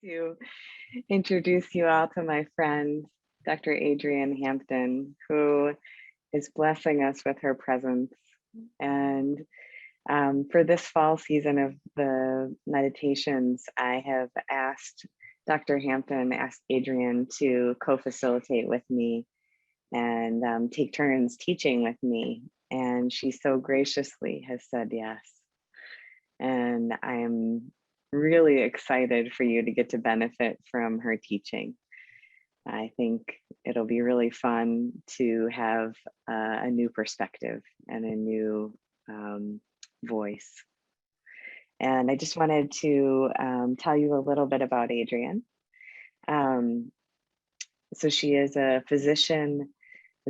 to introduce you all to my friend, Dr. Adrian Hampton, who is blessing us with her presence. And for this fall season of the meditations, I have asked Dr. Hampton, asked Adrian to co-facilitate with me and take turns teaching with me. And she so graciously has said yes. And I am really excited for you to get to benefit from her teaching. I think it'll be really fun to have a new perspective and a new voice. And I just wanted to tell you a little bit about Adrian. So she is a physician,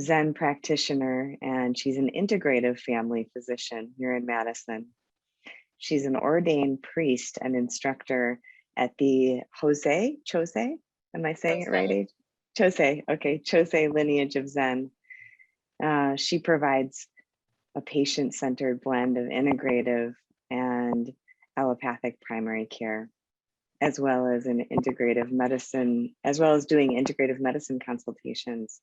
Zen practitioner, and she's an integrative family physician here in Madison. She's an ordained priest and instructor at the Chose, am I saying it right? Chose, okay, Chose lineage of Zen. She provides a patient-centered blend of integrative and allopathic primary care, as well as an integrative medicine, as well as doing integrative medicine consultations.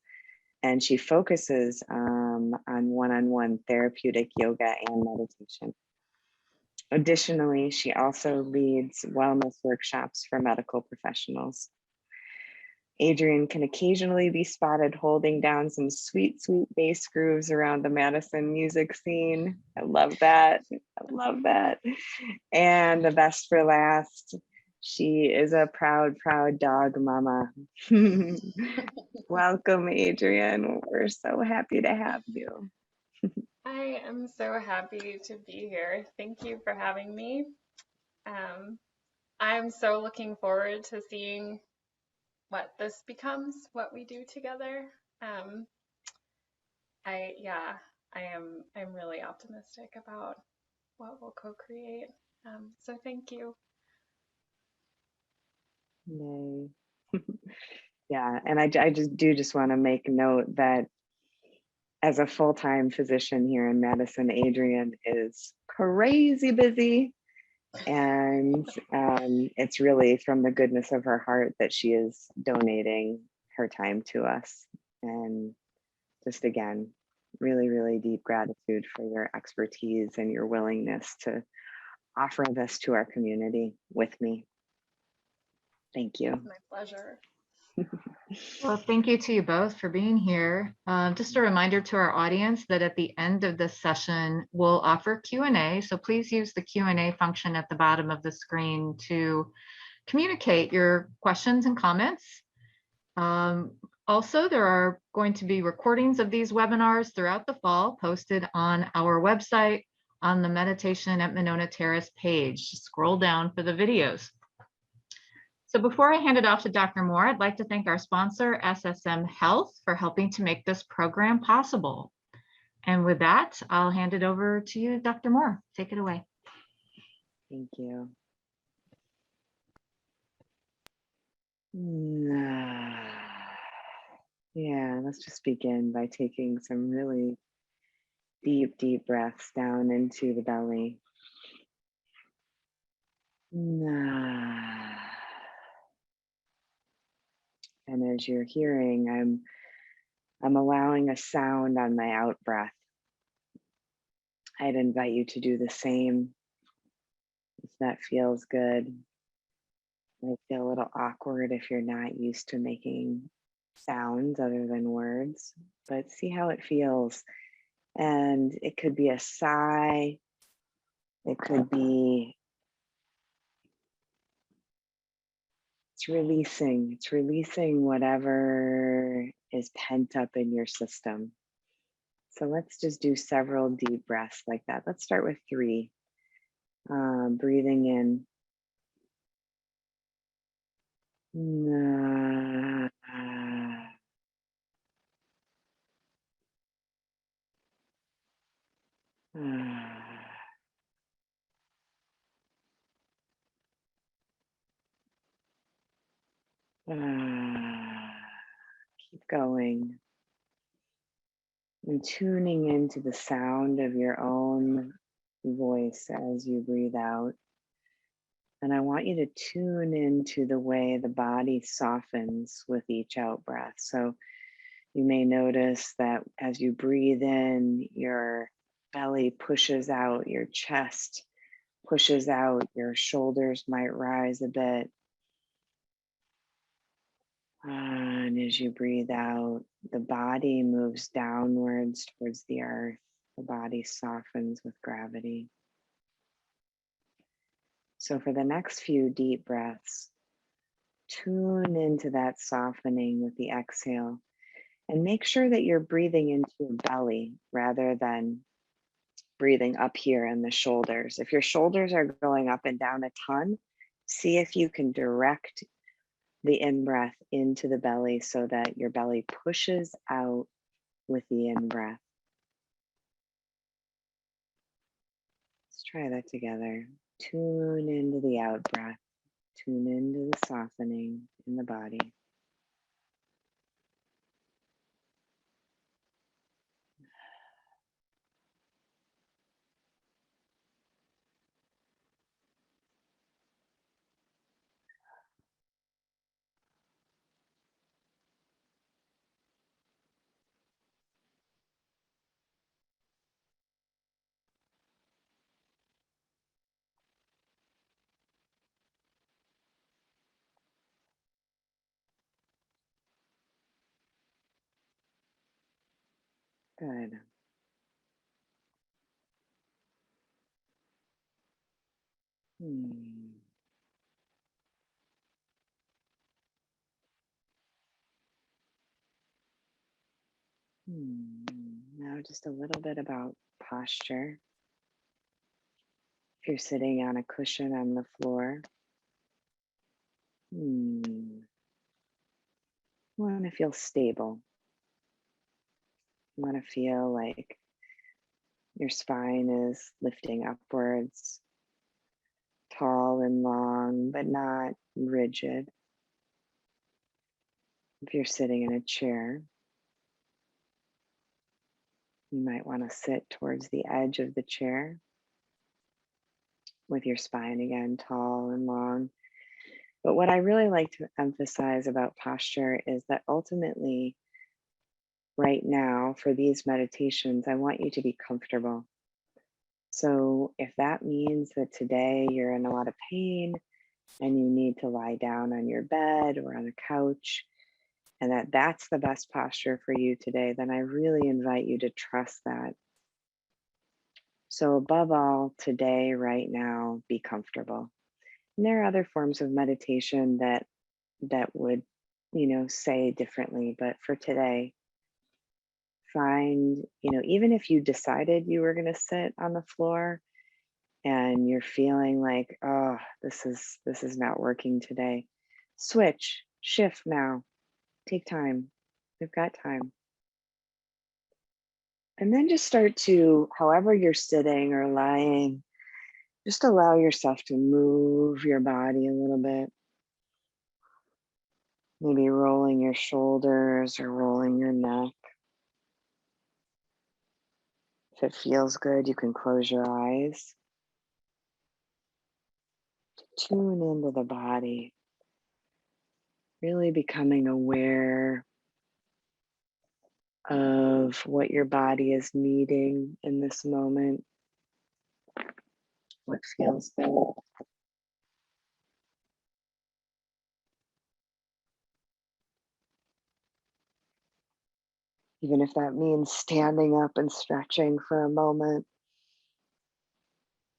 And she focuses on one-on-one therapeutic yoga and meditation. Additionally, she also leads wellness workshops for medical professionals. Adrian can occasionally be spotted holding down some sweet, sweet bass grooves around the Madison music scene. I love that. I love that. And the best for last, she is a proud, proud dog mama. Welcome, Adrian. We're so happy to have you. I am so happy to be here. Thank you for having me. I'm so looking forward to seeing what this becomes, what we do together. I'm really optimistic about what we'll co-create. So thank you. Yay. Yeah, and I just want to make note that as a full-time physician here in Madison, Adrian is crazy busy. And it's really from the goodness of her heart that she is donating her time to us. And just again, really, really deep gratitude for your expertise and your willingness to offer this to our community with me. Thank you. It's my pleasure. Well, thank you to you both for being here. Just a reminder to our audience that at the end of this session, we'll offer Q&A. So please use the Q&A function at the bottom of the screen to communicate your questions and comments. Also, there are going to be recordings of these webinars throughout the fall posted on our website on the Meditation at Monona Terrace page. Just scroll down for the videos. So before I hand it off to Dr. Moore, I'd like to thank our sponsor, SSM Health, for helping to make this program possible. And with that, I'll hand it over to you, Dr. Moore. Take it away. Thank you. Yeah, let's just begin by taking some really deep, deep breaths down into the belly. And as you're hearing, I'm allowing a sound on my out breath. I'd invite you to do the same if that feels good. It might feel a little awkward if you're not used to making sounds other than words, but see how it feels. And it could be a sigh. It could be it's releasing whatever is pent up in your system. So let's just do several deep breaths like that. Let's start with 3. Breathing in. Keep going. And tuning into the sound of your own voice as you breathe out. And I want you to tune into the way the body softens with each out breath. So you may notice that as you breathe in, your belly pushes out, your chest pushes out, your shoulders might rise a bit. And as you breathe out, the body moves downwards towards the earth. The body softens with gravity. So for the next few deep breaths, tune into that softening with the exhale and make sure that you're breathing into your belly rather than breathing up here in the shoulders. If your shoulders are going up and down a ton, see if you can direct the in-breath into the belly so that your belly pushes out with the in-breath. Let's try that together. Tune into the out-breath. Tune into the softening in the body. Good. Hmm. Now just a little bit about posture. If you're sitting on a cushion on the floor, you want to feel stable. You want to feel like your spine is lifting upwards, tall and long, but not rigid. If you're sitting in a chair, you might want to sit towards the edge of the chair with your spine again, tall and long. But what I really like to emphasize about posture is that ultimately, right now, for these meditations, I want you to be comfortable. So if that means that today you're in a lot of pain and you need to lie down on your bed or on a couch, and that's the best posture for you today, then I really invite you to trust that. So above all, today, right now, be comfortable. And there are other forms of meditation that would, say differently, but for today, find, even if you decided you were going to sit on the floor and you're feeling like, oh, this is not working today, shift now, take time. We've got time. And then just start to, however you're sitting or lying, just allow yourself to move your body a little bit. Maybe rolling your shoulders or rolling your neck. If it feels good, you can close your eyes. Tune into the body, really becoming aware of what your body is needing in this moment, what feels good. Even if that means standing up and stretching for a moment.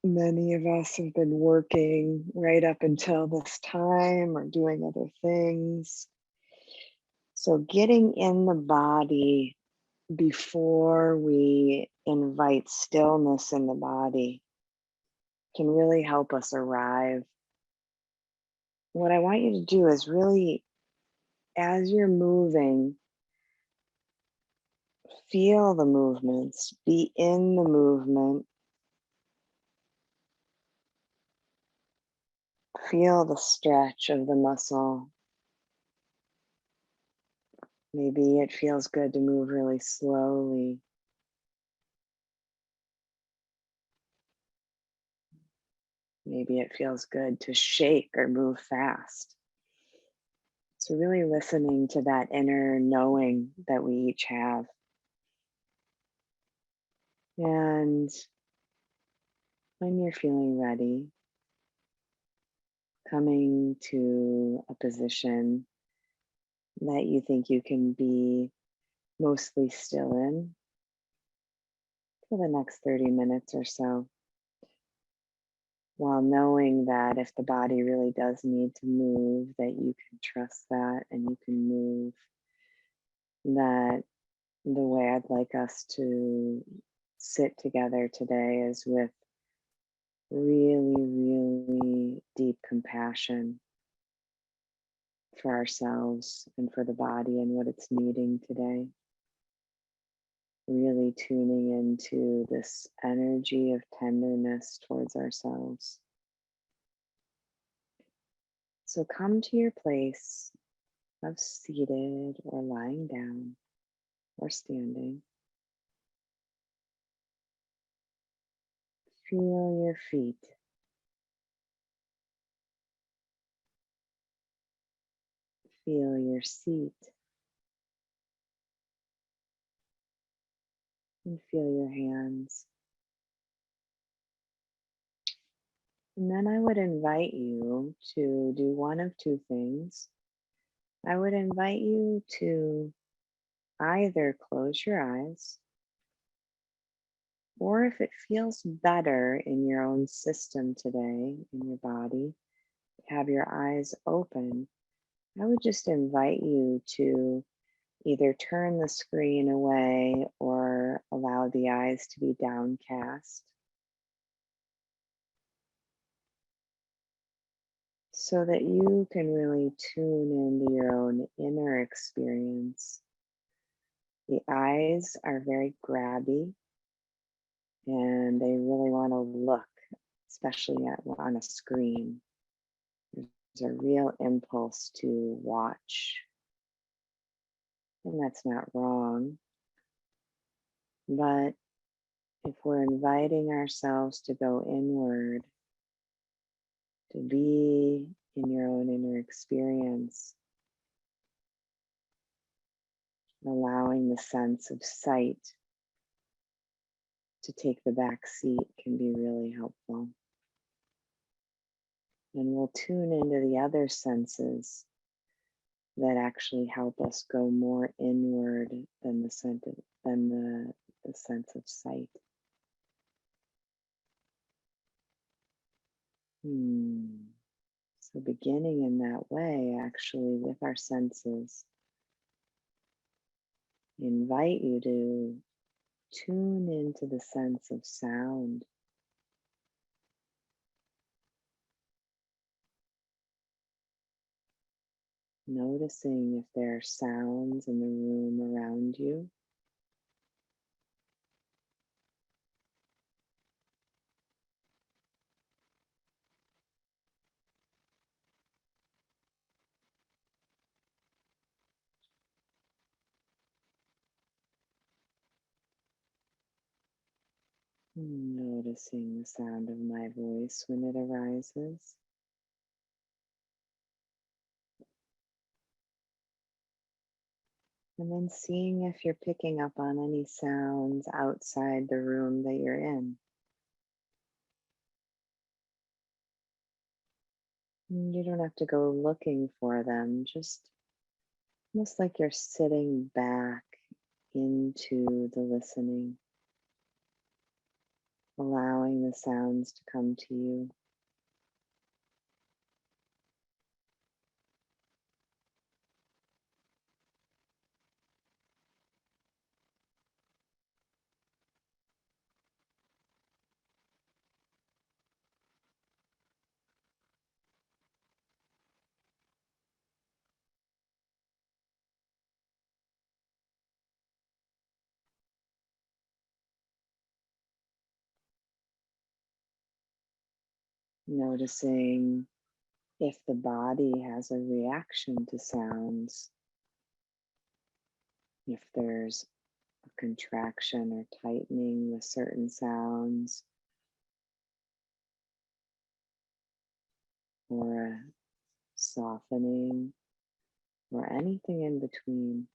Many of us have been working right up until this time or doing other things. So getting in the body before we invite stillness in the body can really help us arrive. What I want you to do is really, as you're moving, feel the movements, be in the movement, feel the stretch of the muscle. Maybe it feels good to move really slowly. Maybe it feels good to shake or move fast. So, really listening to that inner knowing that we each have. And when you're feeling ready, coming to a position that you think you can be mostly still in for the next 30 minutes or so, while knowing that if the body really does need to move, that you can trust that and you can move. That the way I'd like us to sit together today is with really, really deep compassion for ourselves and for the body and what it's needing today. Really tuning into this energy of tenderness towards ourselves. So come to your place of seated or lying down or standing. Feel your feet. Feel your seat. And feel your hands. And then I would invite you to do one of two things. I would invite you to either close your eyes, or if it feels better in your own system today, in your body, have your eyes open. I would just invite you to either turn the screen away or allow the eyes to be downcast, so that you can really tune into your own inner experience. The eyes are very grabby and they really want to look, especially on a screen. There's a real impulse to watch, and that's not wrong. But if we're inviting ourselves to go inward, to be in your own inner experience, allowing the sense of sight to take the back seat can be really helpful. And we'll tune into the other senses that actually help us go more inward than the sense of sight. So beginning in that way, actually with our senses, invite you to tune into the sense of sound. Noticing if there are sounds in the room around you. Noticing the sound of my voice when it arises. And then seeing if you're picking up on any sounds outside the room that you're in. You don't have to go looking for them, just almost like you're sitting back into the listening, allowing the sounds to come to you. Noticing if the body has a reaction to sounds, if there's a contraction or tightening with certain sounds, or a softening or anything in between.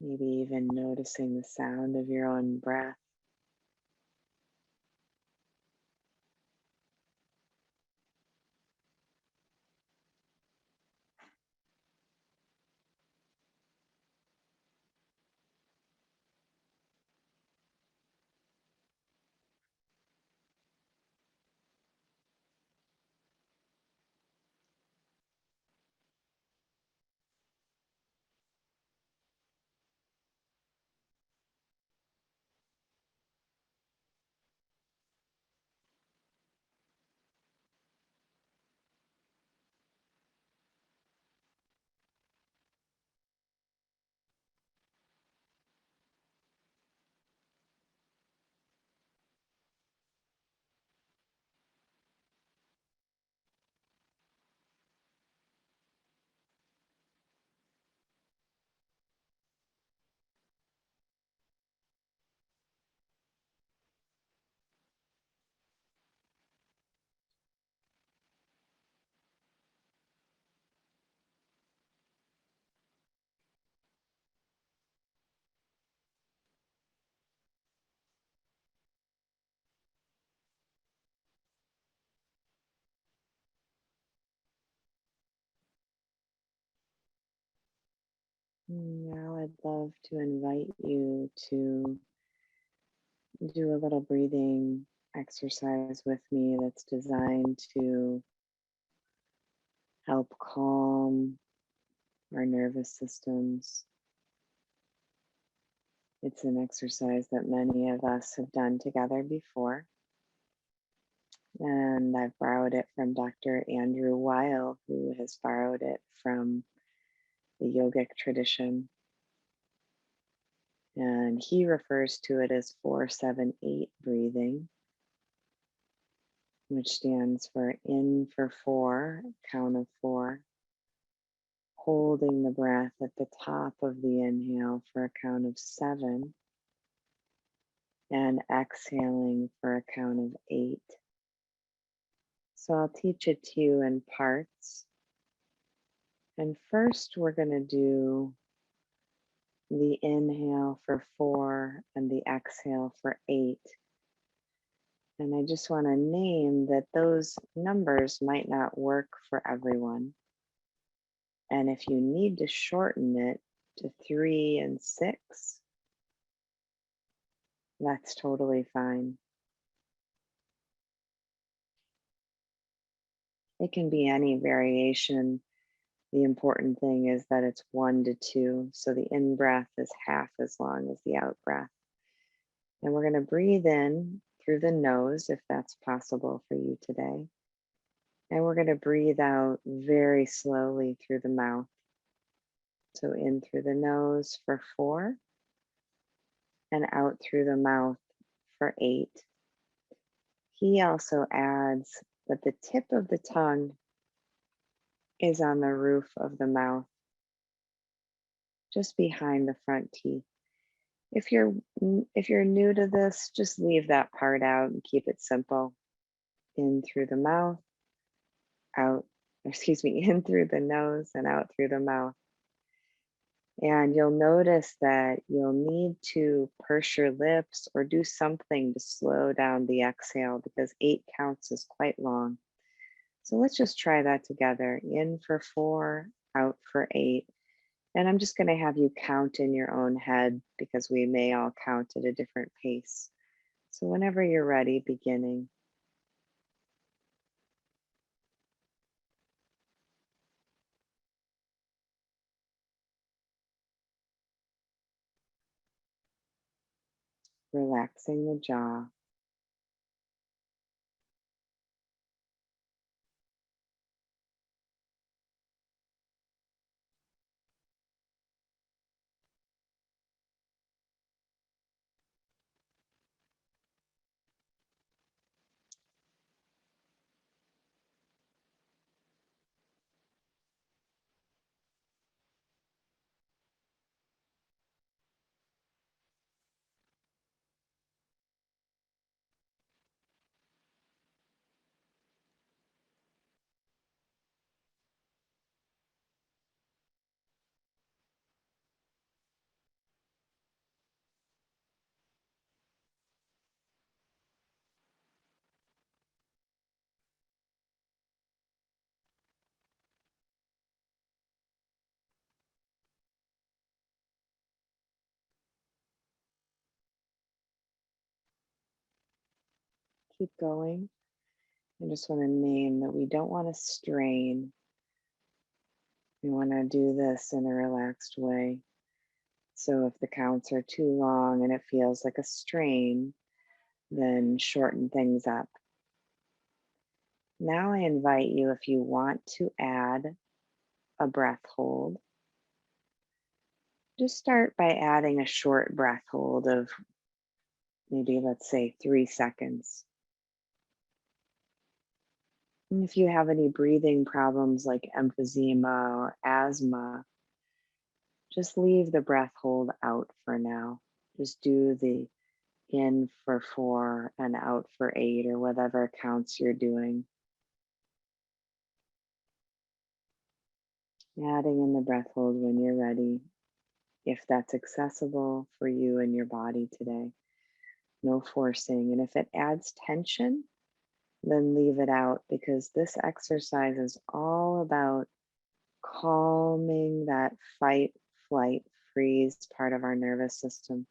Maybe even noticing the sound of your own breath. Now I'd love to invite you to do a little breathing exercise with me that's designed to help calm our nervous systems. It's an exercise that many of us have done together before. And I've borrowed it from Dr. Andrew Weil, who has borrowed it from the yogic tradition. And he refers to it as 4-7-8 breathing, which stands for in for 4, count of 4, holding the breath at the top of the inhale for a count of 7, and exhaling for a count of 8. So I'll teach it to you in parts. And first we're going to do the inhale for 4 and the exhale for 8. And I just want to name that those numbers might not work for everyone. And if you need to shorten it to 3 and 6, that's totally fine. It can be any variation. The important thing is that it's 1 to 2. So the in breath is half as long as the out breath. And we're going to breathe in through the nose if that's possible for you today. And we're going to breathe out very slowly through the mouth. So in through the nose for 4 and out through the mouth for 8. He also adds that the tip of the tongue is on the roof of the mouth, just behind the front teeth. If you're new to this, just leave that part out and keep it simple. In through the mouth, out, in through the nose and out through the mouth. And you'll notice that you'll need to purse your lips or do something to slow down the exhale because 8 counts is quite long. So let's just try that together. In for 4, out for 8. And I'm just going to have you count in your own head because we may all count at a different pace. So whenever you're ready, beginning. Relaxing the jaw. keep going. I just want to name that we don't want to strain. We want to do this in a relaxed way. So if the counts are too long and it feels like a strain, then shorten things up. Now I invite you, if you want to add a breath hold, just start by adding a short breath hold of maybe, let's say, 3 seconds. And if you have any breathing problems like emphysema or asthma, just leave the breath hold out for now. Just do the in for 4 and out for 8 or whatever counts you're doing. Adding in the breath hold when you're ready, if that's accessible for you and your body today. No forcing. And if it adds tension, then leave it out, because this exercise is all about calming that fight, flight, freeze part of our nervous system.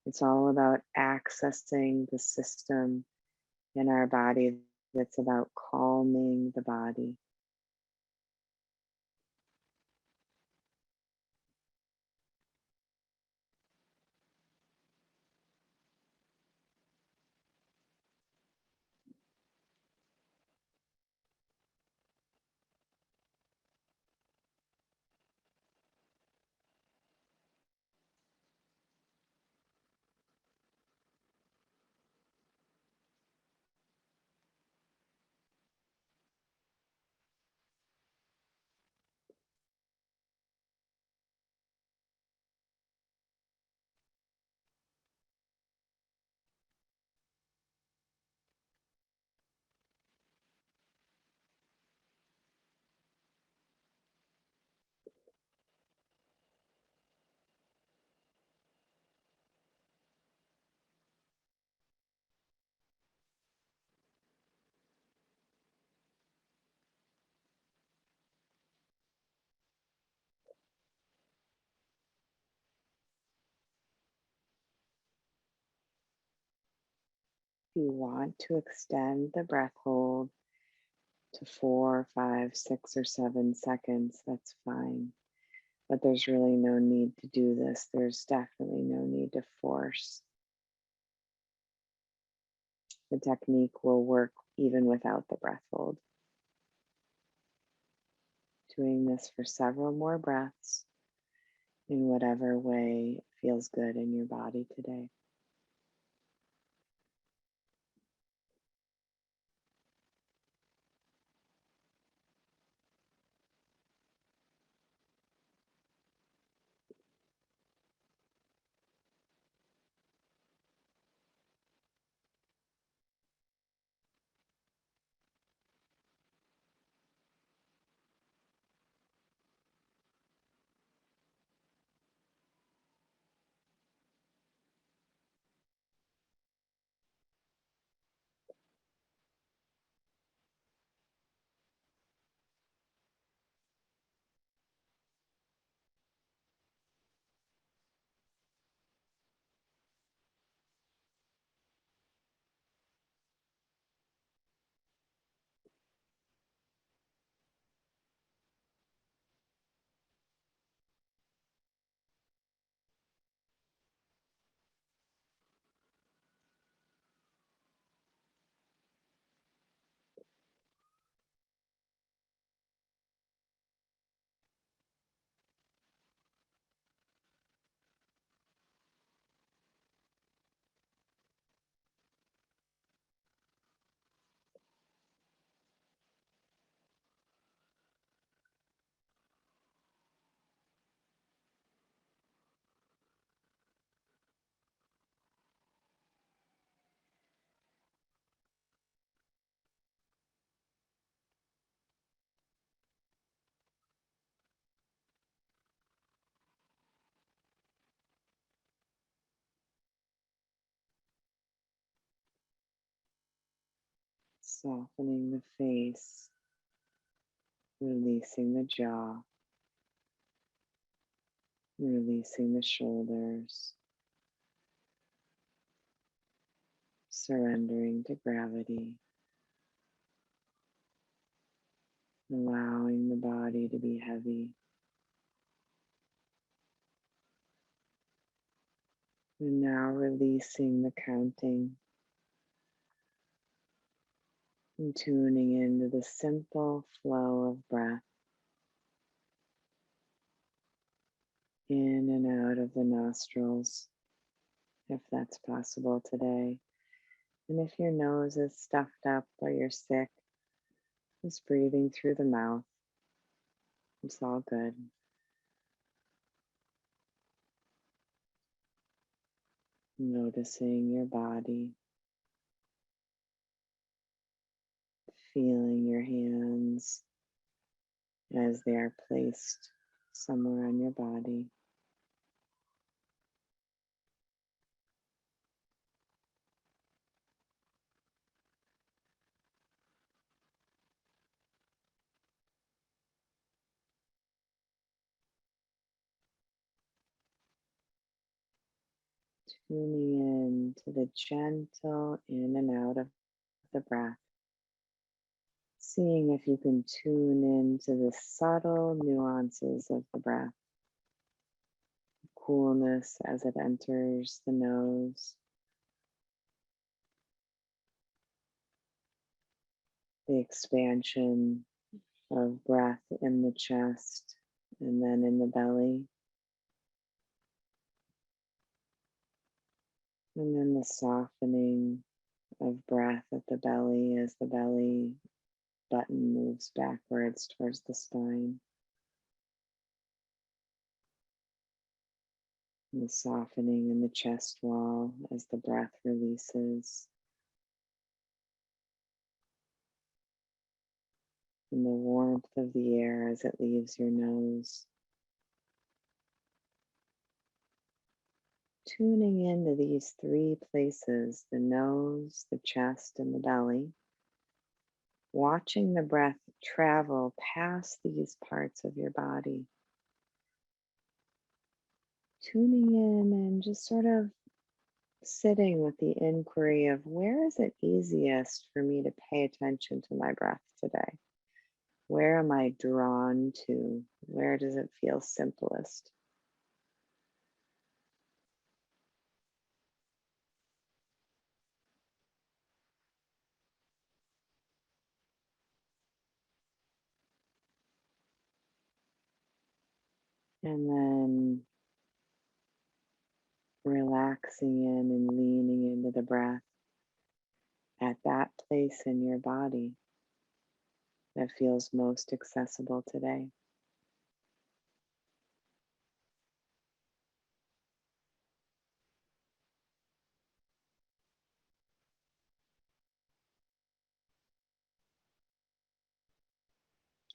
It's all about accessing the system in our body that's about calming the body. If you want to extend the breath hold to 4, 5, 6, or 7 seconds, that's fine. But there's really no need to do this. There's definitely no need to force. The technique will work even without the breath hold. Doing this for several more breaths in whatever way feels good in your body today. Softening the face, releasing the jaw, releasing the shoulders, surrendering to gravity, allowing the body to be heavy. And now releasing the counting and tuning into the simple flow of breath in and out of the nostrils, if that's possible today. And if your nose is stuffed up or you're sick, just breathing through the mouth. It's all good. Noticing your body, feeling your hands as they are placed somewhere on your body. Tuning in to the gentle in and out of the breath. Seeing if you can tune into the subtle nuances of the breath. Coolness as it enters the nose. The expansion of breath in the chest and then in the belly. And then the softening of breath at the belly as the belly button moves backwards towards the spine. And the softening in the chest wall as the breath releases. And the warmth of the air as it leaves your nose. Tuning into these three places, the nose, the chest, and the belly. Watching the breath travel past these parts of your body. Tuning in and just sort of sitting with the inquiry of where is it easiest for me to pay attention to my breath today? Where am I drawn to? Where does it feel simplest? And then relaxing in and leaning into the breath at that place in your body that feels most accessible today.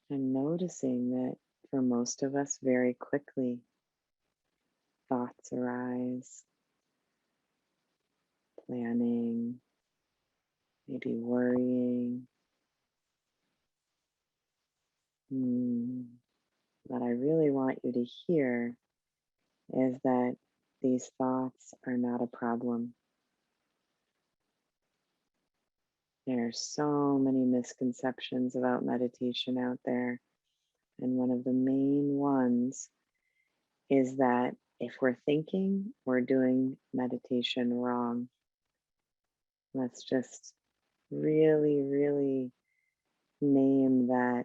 And noticing that for most of us, very quickly, thoughts arise, planning, maybe worrying. What I really want you to hear is that these thoughts are not a problem. There are so many misconceptions about meditation out there. And one of the main ones is that if we're thinking, we're doing meditation wrong. Let's just really, really name that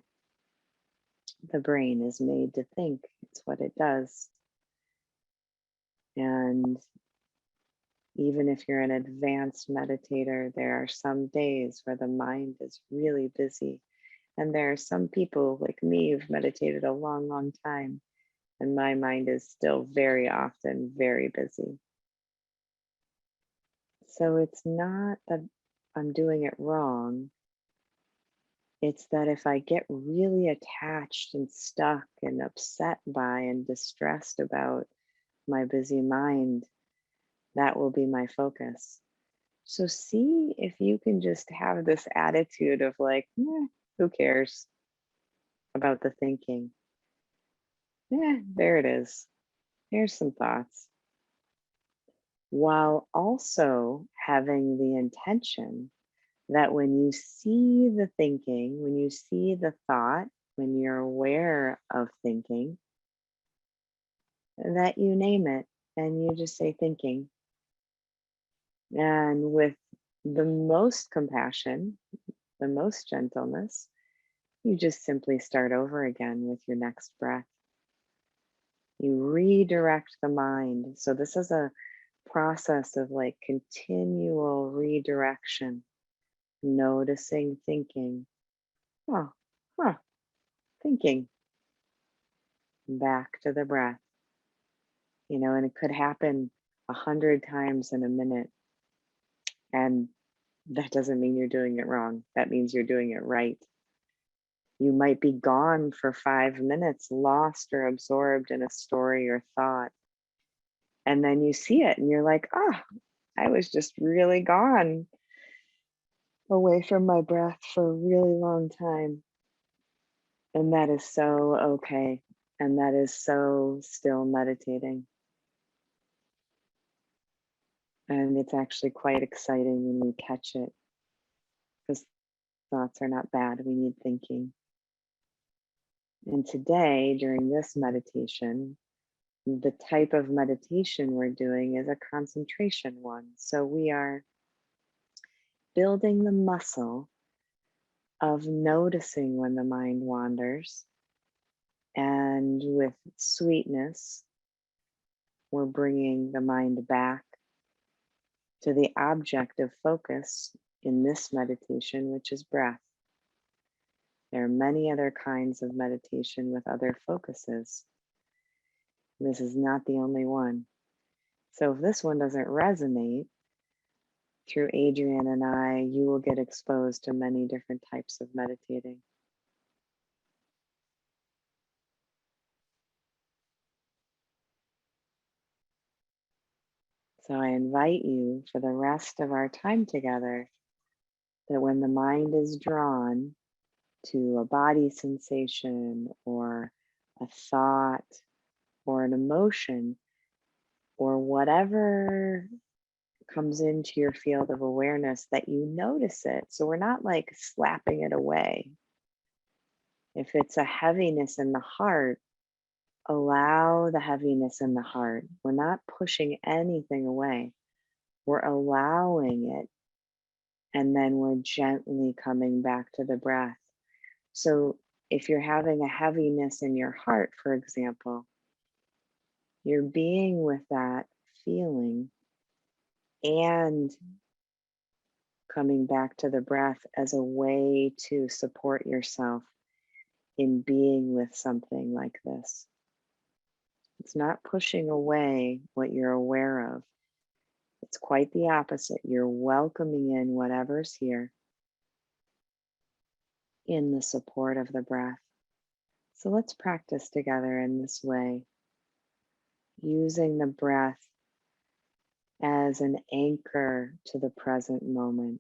the brain is made to think. It's what it does. And even if you're an advanced meditator, there are some days where the mind is really busy. And there are some people like me who've meditated a long, long time, and my mind is still very often very busy. So it's not that I'm doing it wrong. It's that if I get really attached and stuck and upset by and distressed about my busy mind, that will be my focus. So see if you can just have this attitude of like, who cares about the thinking? There it is. Here's some thoughts. while also having the intention that when you see the thinking, when you see the thought, when you're aware of thinking, that you name it and you just say thinking. And with the most compassion, the most gentleness, you just simply start over again with your next breath. You redirect the mind. So this is a process of like continual redirection, noticing thinking. Oh, huh, thinking. Back to the breath. And it could happen 100 times in a minute. And that doesn't mean you're doing it wrong. That means you're doing it right. You might be gone for 5 minutes, lost or absorbed in a story or thought. And then you see it and you're like, I was just really gone away from my breath for a really long time. And that is so okay. And that is so still meditating. And it's actually quite exciting when you catch it, because thoughts are not bad. We need thinking. And today, during this meditation, the type of meditation we're doing is a concentration one. So we are building the muscle of noticing when the mind wanders. And with sweetness, we're bringing the mind back to the object of focus in this meditation, which is breath. There are many other kinds of meditation with other focuses. This is not the only one. So if this one doesn't resonate, through Adrian and I, you will get exposed to many different types of meditating. So I invite you for the rest of our time together that when the mind is drawn to a body sensation or a thought or an emotion or whatever comes into your field of awareness, that you notice it. So we're not like slapping it away. If it's a heaviness in the heart, allow the heaviness in the heart. We're not pushing anything away. We're allowing it. And then we're gently coming back to the breath. So if you're having a heaviness in your heart, for example, you're being with that feeling and coming back to the breath as a way to support yourself in being with something like this. It's not pushing away what you're aware of. It's quite the opposite. You're welcoming in whatever's here in the support of the breath. So let's practice together in this way, using the breath as an anchor to the present moment.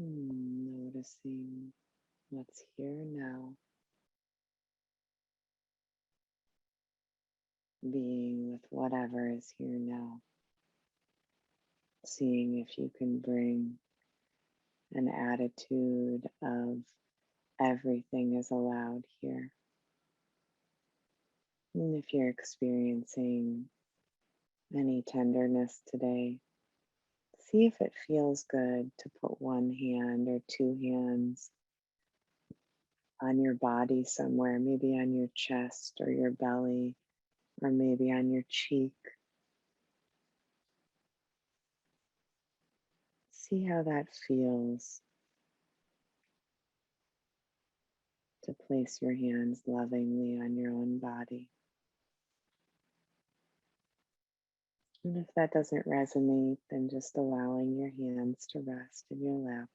Noticing what's here now, being with whatever is here now, seeing if you can bring an attitude of everything is allowed here. And if you're experiencing any tenderness today, see if it feels good to put one hand or two hands on your body somewhere, maybe on your chest or your belly, or maybe on your cheek. See how that feels to place your hands lovingly on your own body. And if that doesn't resonate, then just allowing your hands to rest in your lap.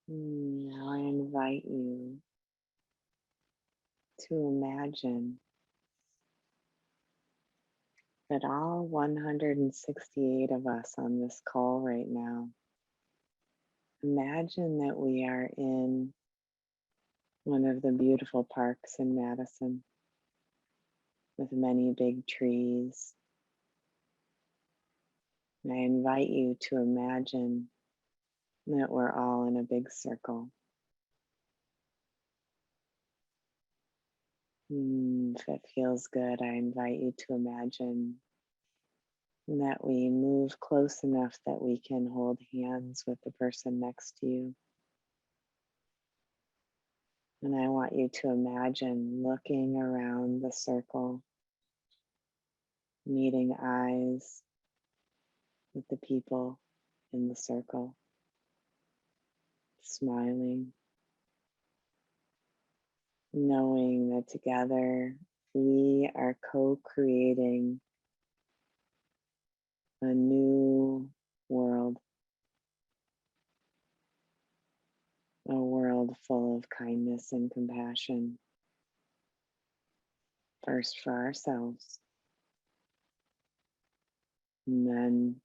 Now I invite you to imagine that all 168 of us on this call right now, imagine that we are in one of the beautiful parks in Madison with many big trees. And I invite you to imagine that we're all in a big circle. If it feels good, I invite you to imagine that we move close enough that we can hold hands with the person next to you. And I want you to imagine looking around the circle, meeting eyes with the people in the circle, smiling, knowing that together we are co-creating a new world, a world full of kindness and compassion, first for ourselves, and then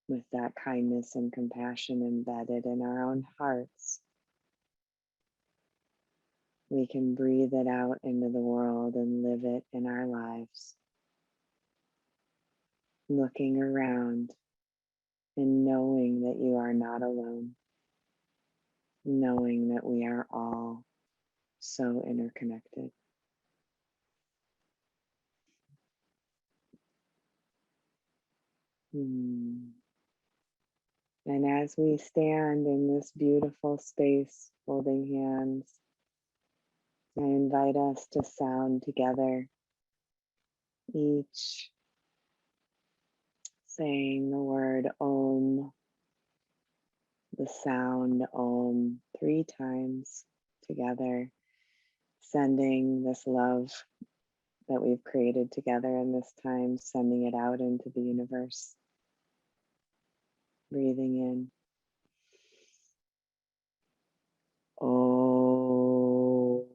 with that kindness and compassion embedded in our own hearts, we can breathe it out into the world and live it in our lives. Looking around and knowing that you are not alone, knowing that we are all so interconnected. And as we stand in this beautiful space holding hands, I invite us to sound together, each saying the word Om, the sound Om 3 times together, sending this love that we've created together in this time, sending it out into the universe. Breathing in. Om.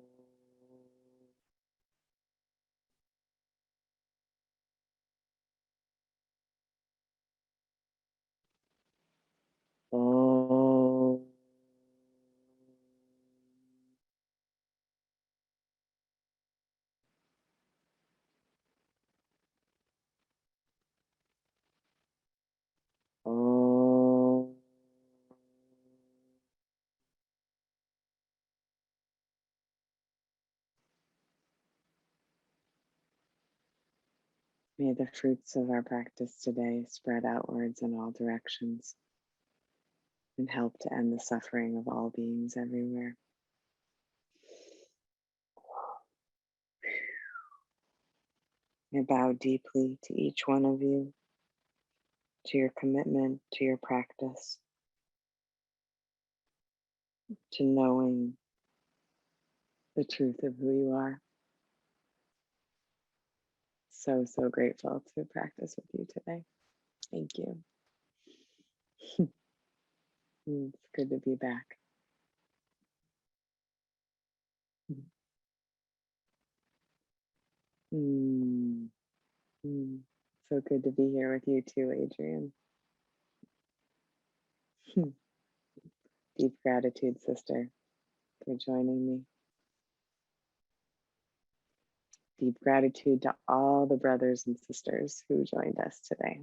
Om. Om. May the fruits of our practice today spread outwards in all directions and help to end the suffering of all beings everywhere. I bow deeply to each one of you, to your commitment, to your practice, to knowing the truth of who you are. So, so grateful to practice with you today. Thank you. It's good to be back. Mm. Mm. So good to be here with you too, Adrian. Deep gratitude, sister, for joining me. Deep gratitude to all the brothers and sisters who joined us today.